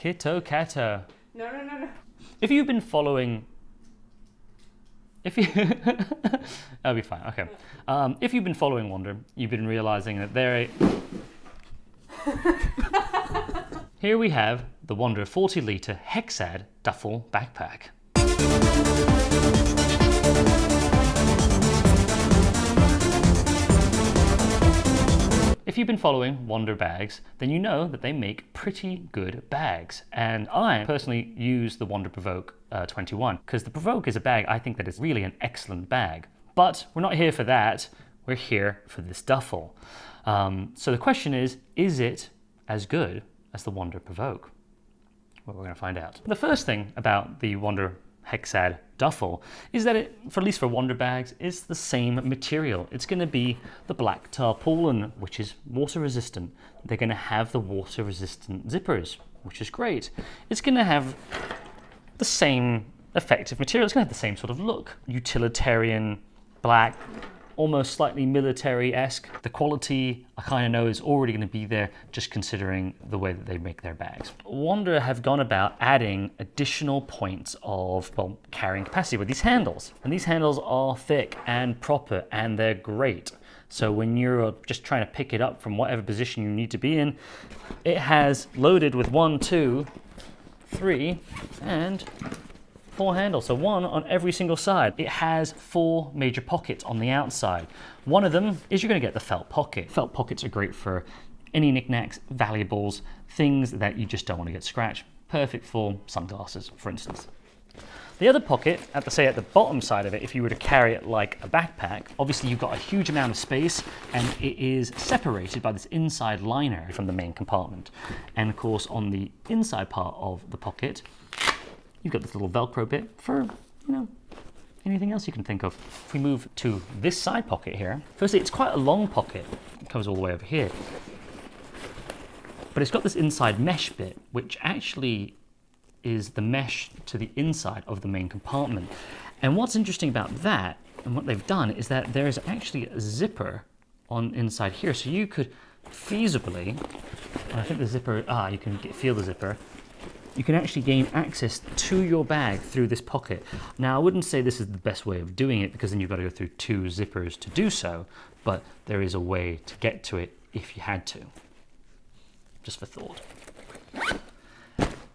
Kitto Kato. No. If you've been following... That'll be fine, okay. If you've been following WANRD, you've been realizing that Here we have the WANRD 40-litre HEXAD Duffel backpack. If you've been following WANRD bags, then you know that they make pretty good bags. And I personally use the WANRD PRVKE 21 because the PRVKE is a bag I think that is really an excellent bag. But we're not here for that, we're here for this duffel. So the question is it as good as the WANRD PRVKE? Well, we're going to find out. The first thing about the WANRD HEXAD duffel is that it, for at least for WANRD bags, is the same material. It's going to be the black tarpaulin, which is water resistant. They're going to have the water resistant zippers, which is great. It's going to have the same effective material. It's going to have the same sort of look. Utilitarian, black, almost slightly military-esque. The quality I kind of know is already going to be there just considering the way that they make their bags. WANRD have gone about adding additional points of, well, carrying capacity with these handles. And these handles are thick and proper and they're great. So when you're just trying to pick it up from whatever position you need to be in, it has loaded with 1, 2, 3, and 4 handles, so 1 on every single side. It has 4 major pockets on the outside. One of them is you're going to get the felt pocket. Felt pockets are great for any knickknacks, valuables, things that you just don't want to get scratched. Perfect for sunglasses, for instance. The other pocket, at the bottom side of it, if you were to carry it like a backpack, obviously you've got a huge amount of space and it is separated by this inside liner from the main compartment. And of course, on the inside part of the pocket, you've got this little Velcro bit for, you know, anything else you can think of. If we move to this side pocket here, firstly, it's quite a long pocket. It comes all the way over here. But it's got this inside mesh bit, which actually is the mesh to the inside of the main compartment. And what's interesting about that, and what they've done, is that there is actually a zipper on inside here. So you could feasibly, and I think the zipper, you can feel the zipper, you can actually gain access to your bag through this pocket. Now, I wouldn't say this is the best way of doing it because then you've got to go through 2 zippers to do so, but there is a way to get to it if you had to. Just for thought.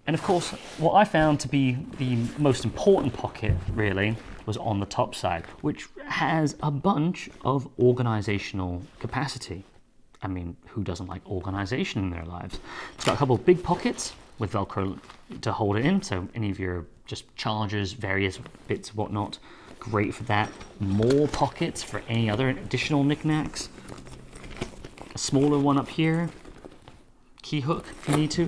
And of course, what I found to be the most important pocket, really, was on the top side, which has a bunch of organizational capacity. I mean, who doesn't like organization in their lives? It's got a couple of big pockets with Velcro to hold it in, so any of your just chargers, various bits, whatnot, great for that. More pockets for any other additional knickknacks. A smaller one up here, key hook if you need to,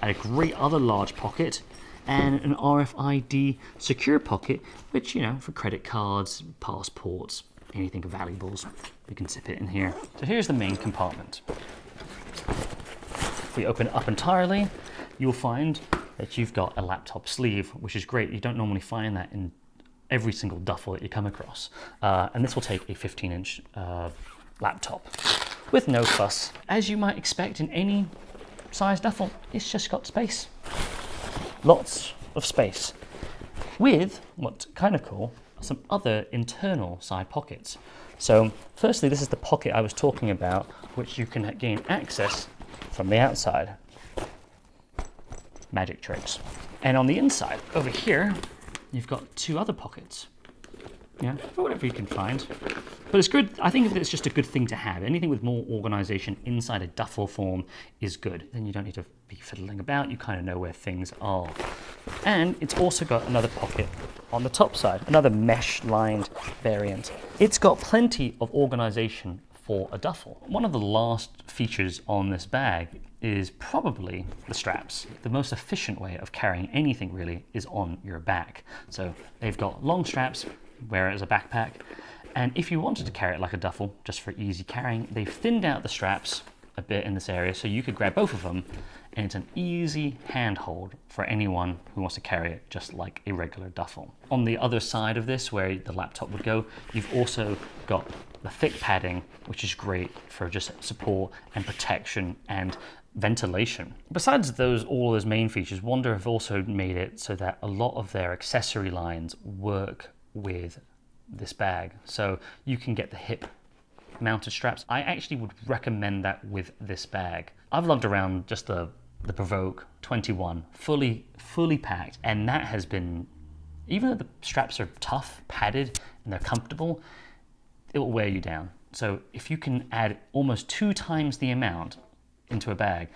and a great other large pocket, and an RFID secure pocket, which, you know, for credit cards, passports, anything of valuables, you can zip it in here. So here's the main compartment. If we open it up entirely, you'll find that you've got a laptop sleeve, which is great. You don't normally find that in every single duffel that you come across. And this will take a 15-inch laptop with no fuss. As you might expect in any size duffel, it's just got space. Lots of space. With, what's kind of cool, some other internal side pockets. So firstly, this is the pocket I was talking about, which you can gain access from the outside. Magic tricks. And on the inside, over here, you've got 2 other pockets. Yeah, for whatever you can find. But it's good. I think it's just a good thing to have. Anything with more organization inside a duffel form is good. Then you don't need to be fiddling about. You kind of know where things are. And it's also got another pocket on the top side, another mesh-lined variant. It's got plenty of organization for a duffel. One of the last features on this bag is probably the straps. The most efficient way of carrying anything really is on your back. So they've got long straps, wear it as a backpack, and if you wanted to carry it like a duffel, just for easy carrying, they've thinned out the straps a bit in this area so you could grab both of them, and it's an easy handhold for anyone who wants to carry it just like a regular duffel. On the other side of this, where the laptop would go, you've also got the thick padding, which is great for just support and protection and ventilation. Besides all those main features, WANRD have also made it so that a lot of their accessory lines work with this bag. So you can get the hip mounted straps. I actually would recommend that with this bag. I've lugged around just the PRVKE 21 fully packed, and that has been, even though the straps are tough, padded, and they're comfortable, it will wear you down. So if you can add almost 2 times the amount into a bag,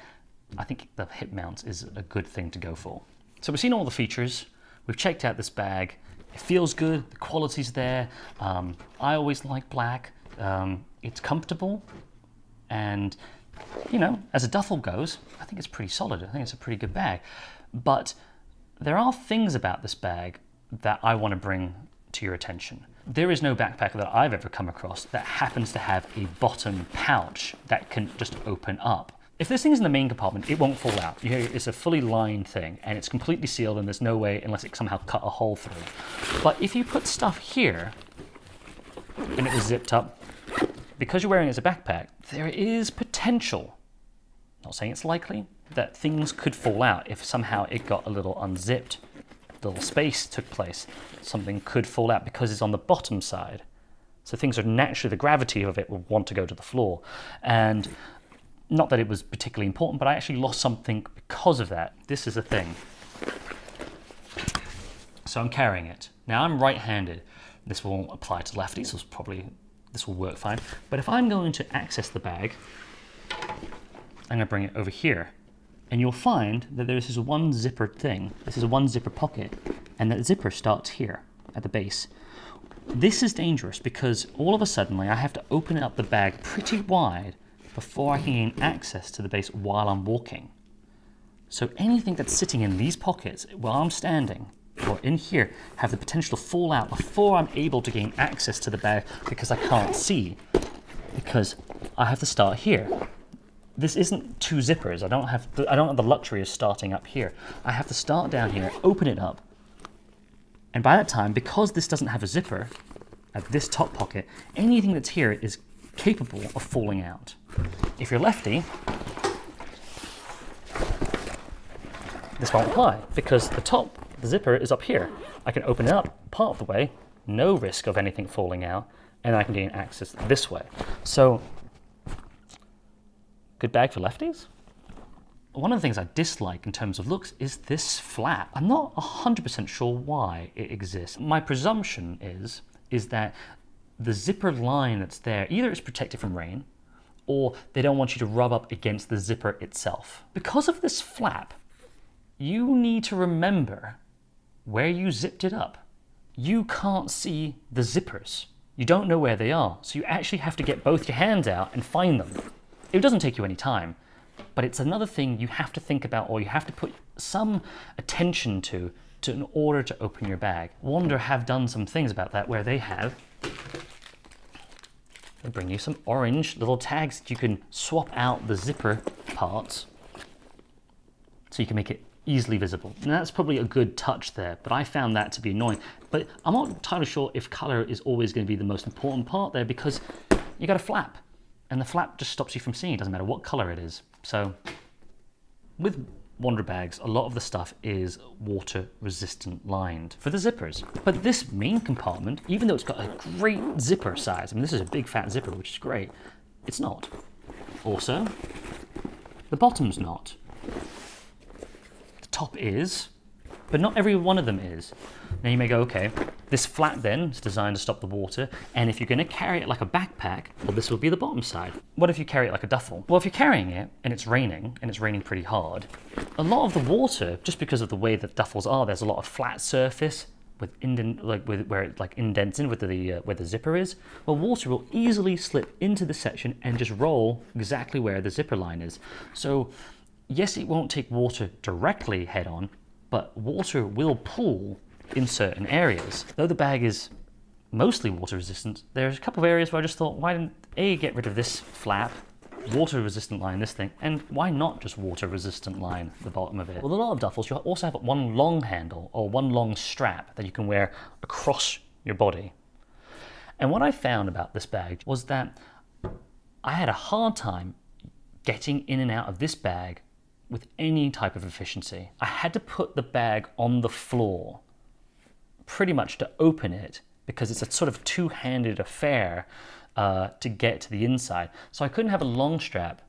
I think the hip mounts is a good thing to go for. So we've seen all the features, we've checked out this bag, it feels good, the quality's there. I always like black, it's comfortable, and you know, as a duffel goes, I think it's pretty solid. I think it's a pretty good bag. But there are things about this bag that I want to bring to your attention. There is no backpack that I've ever come across that happens to have a bottom pouch that can just open up. If this thing's in the main compartment, it won't fall out. It's a fully lined thing, and it's completely sealed, and there's no way, unless it somehow cut a hole through. But if you put stuff here, and it was zipped up, because you're wearing it as a backpack, there is potential, not saying it's likely, that things could fall out if somehow it got a little unzipped, a little space took place. Something could fall out because it's on the bottom side. So things are naturally, the gravity of it will want to go to the floor. And not that it was particularly important, but I actually lost something because of that. This is a thing. So I'm carrying it. Now I'm right-handed. This will apply to lefties, so this will work fine. But if I'm going to access the bag, I'm going to bring it over here. And you'll find that there is this one zipper thing. This is a one zipper pocket, and that zipper starts here at the base. This is dangerous because all of a sudden I have to open up the bag pretty wide before I can gain access to the base while I'm walking. So anything that's sitting in these pockets while I'm standing or in here have the potential to fall out before I'm able to gain access to the bag because I can't see, because I have to start here. This isn't 2 zippers. I don't have the luxury of starting up here. I have to start down here, open it up, and by that time, because this doesn't have a zipper at this top pocket, anything that's here is capable of falling out. If you're lefty, this won't apply because the zipper is up here. I can open it up part of the way, no risk of anything falling out, and I can gain access this way. So, good bag for lefties? One of the things I dislike in terms of looks is this flap. I'm not 100% sure why it exists. My presumption is that the zipper line that's there, either it's protected from rain, or they don't want you to rub up against the zipper itself. Because of this flap, you need to remember where you zipped it up. You can't see the zippers. You don't know where they are, so you actually have to get both your hands out and find them. It doesn't take you any time, but it's another thing you have to think about, or you have to put some attention to in order to open your bag. WANRD have done some things about that where they bring you some orange little tags that you can swap out the zipper parts so you can make it easily visible. And that's probably a good touch there, but I found that to be annoying. But I'm not entirely sure if color is always going to be the most important part there, because you got a flap, and the flap just stops you from seeing. It doesn't matter what color it is. So with WANRD bags, a lot of the stuff is water resistant lined for the zippers. But this main compartment, even though it's got a great zipper size, I mean, this is a big fat zipper, which is great, it's not. Also, the bottom's not. The top is, but not every one of them is. Now you may go, okay, this flap then is designed to stop the water, and if you're going to carry it like a backpack, well, this will be the bottom side. What if you carry it like a duffel? Well, if you're carrying it and it's raining pretty hard, a lot of the water, just because of the way that duffels are, there's a lot of flat surface with where it like indents in with where the zipper is. Well, water will easily slip into the section and just roll exactly where the zipper line is. So yes, it won't take water directly head on, but water will pool in certain areas. Though the bag is mostly water resistant, there's a couple of areas where I just thought, why didn't A, get rid of this flap, water resistant line this thing, and why not just water resistant line the bottom of it? Well, a lot of duffels, you also have one long handle or one long strap that you can wear across your body. And what I found about this bag was that I had a hard time getting in and out of this bag with any type of efficiency. I had to put the bag on the floor pretty much to open it, because it's a sort of two-handed affair to get to the inside. So I couldn't have a long strap,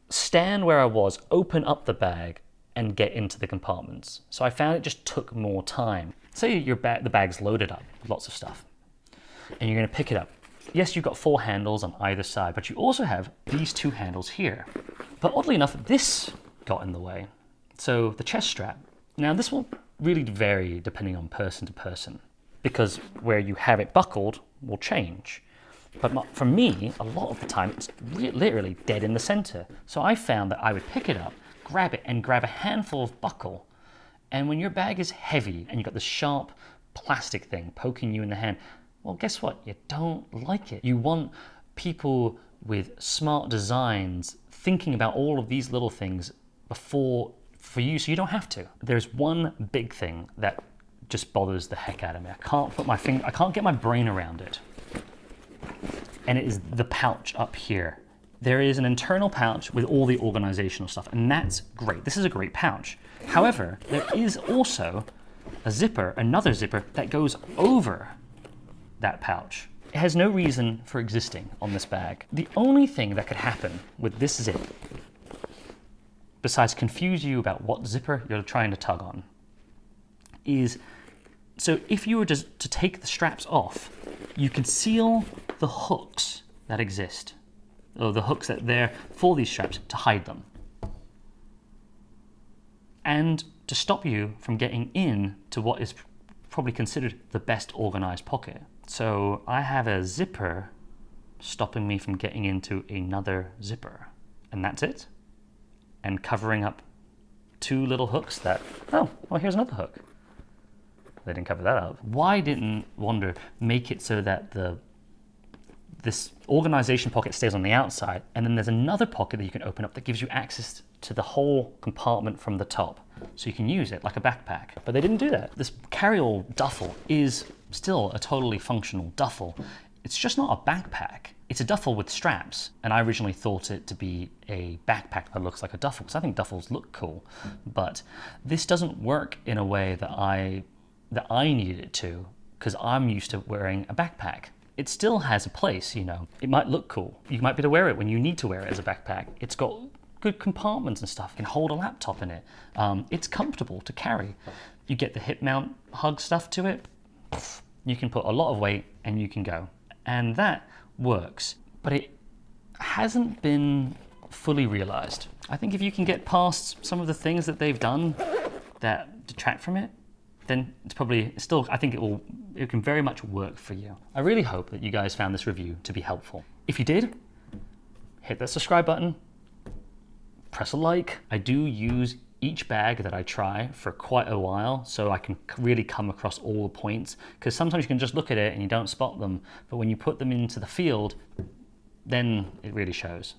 stand where I was, open up the bag, and get into the compartments. So I found it just took more time. Say the bag's loaded up with lots of stuff, and you're going to pick it up. Yes, you've got 4 handles on either side, but you also have these 2 handles here. But oddly enough, this got in the way. So the chest strap. Now this will really vary depending on person to person, because where you have it buckled will change. But for me, a lot of the time, it's literally dead in the center. So I found that I would pick it up, grab it, and grab a handful of buckle. And when your bag is heavy and you've got this sharp plastic thing poking you in the hand, well, guess what? You don't like it. You want people with smart designs thinking about all of these little things for you, so you don't have to. There's one big thing that just bothers the heck out of me. I can't get my brain around it. And it is the pouch up here. There is an internal pouch with all the organizational stuff, and that's great. This is a great pouch. However, there is also a zipper, another zipper, that goes over that pouch. It has no reason for existing on this bag. The only thing that could happen with this zip, besides confuse you about what zipper you're trying to tug on, is, so if you were to take the straps off, you can seal the hooks that exist, or the hooks that are there for these straps to hide them, and to stop you from getting in to what is probably considered the best organized pocket. So I have a zipper stopping me from getting into another zipper, and that's it. And covering up 2 little hooks that, oh, well, here's another hook. They didn't cover that up. Why didn't WANDRD make it so that this organization pocket stays on the outside, and then there's another pocket that you can open up that gives you access to the whole compartment from the top, so you can use it like a backpack? But they didn't do that. This Carryall Duffel is still a totally functional duffel. It's just not a backpack. It's a duffel with straps, and I originally thought it to be a backpack that looks like a duffel, because I think duffels look cool. But this doesn't work in a way that I need it to, because I'm used to wearing a backpack. It still has a place, you know. It might look cool. You might be able to wear it when you need to wear it as a backpack. It's got good compartments and stuff. You can hold a laptop in it. It's comfortable to carry. You get the hip mount hug stuff to it. You can put a lot of weight and you can go. And that works, but it hasn't been fully realized. I think if you can get past some of the things that they've done that detract from it, then it's probably still, I think it can very much work for you. I really hope that you guys found this review to be helpful. If you did, hit that subscribe button, press a like. I do use each bag that I try for quite a while, so I can really come across all the points, because sometimes you can just look at it and you don't spot them, but when you put them into the field, then it really shows.